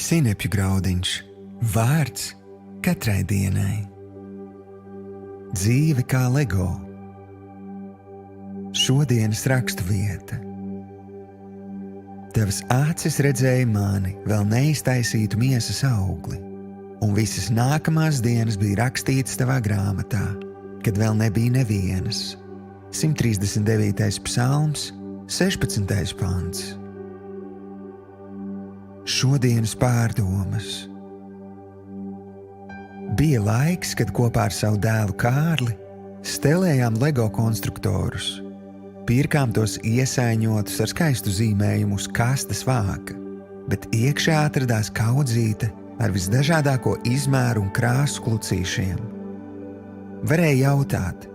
Sinepju graudiņš, vārds katrai dienai. Dzīve kā LEGO. Šodienas rakstu vieta. Tavas acis redzēja mani, vēl neiztaisītu miesas augli, un visas nākamās dienas bija rakstītas tavā grāmatā, kad vēl nebija nevienas. 139. psalms, 16. pants. Šodienas pārdomas. Bija laiks, kad kopā ar savu dēlu Kārli stelējām LEGO konstruktorus. Pirkām tos iesaiņotus ar skaistu zīmējumu uz kastes vāka, bet iekšā atradās kaudzīte ar visdažādāko izmēru un krāsu klucīšiem. Varēja jautāt,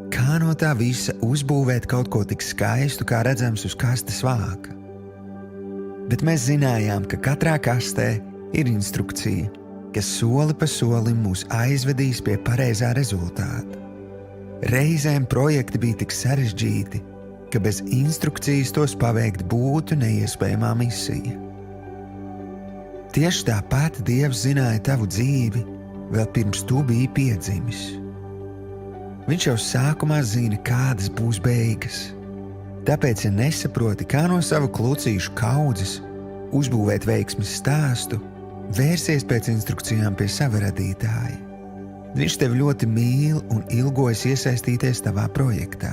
kā no tā visa uzbūvēt kaut ko tik skaistu, kā redzams uz kastes vāka. Bet mēs zinājām, ka katrā kastē ir instrukcija, kas soli pa solim mūs aizvedīs pie pareizā rezultāta. Reizēm projekti bija tik sarežģīti, ka bez instrukcijas tos paveikt būtu neiespējamā misija. Tieši tāpat Dievs zināja tavu dzīvi, vēl pirms tu biji piedzimis. Viņš jau sākumā zina, kādas būs beigas. Tāpēc, ja nesaproti, kā no savu klucīšu kaudzes uzbūvēt veiksmes stāstu, vērsies pēc instrukcijām pie sava radītāja. Viņš tevi ļoti mīl un ilgojas iesaistīties tavā projektā.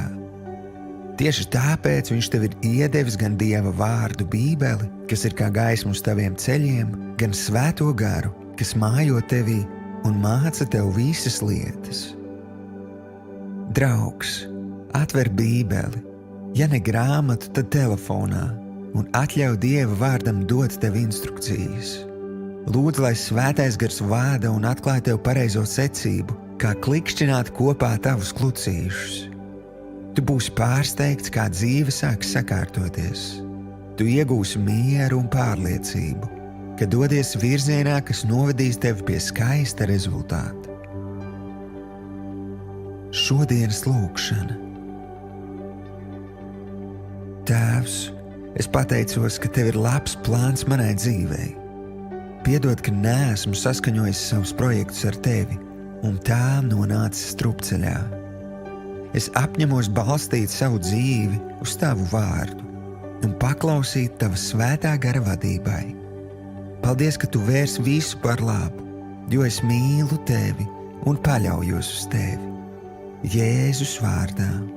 Tieši tāpēc viņš tev ir iedevis gan Dieva vārdu Bībeli, kas ir kā gaisma uz taviem ceļiem, gan Svēto garu, kas mājo tevī un māca tev visas lietas. Draugs, atver Bībeli, ja ne grāmatu, tad telefonā, un atļauj Dieva vārdam dot tev instrukcijas. Lūdzu, lai Svētais gars vāda un atklāj tev pareizo secību, kā klikšķināt kopā tavus klucīšus. Tu būsi pārsteigts, kā dzīve sāks sakārtoties. Tu iegūsi mieru un pārliecību, ka dodies virzienā, kas novedīs tevi pie skaista rezultāta. Šodienas lūkšana. Tēvs, es pateicos, ka tev ir labs plāns manai dzīvei. Piedod, ka neesmu saskaņojis savus projektus ar tevi un tā nonācis strupceļā. Es apņemos balstīt savu dzīvi uz tavu vārdu un paklausīt tava svētā gara vadībai. Paldies, ka tu vērs visu par labu, jo es mīlu tevi un paļaujos uz tevi. Jēzus vārdā.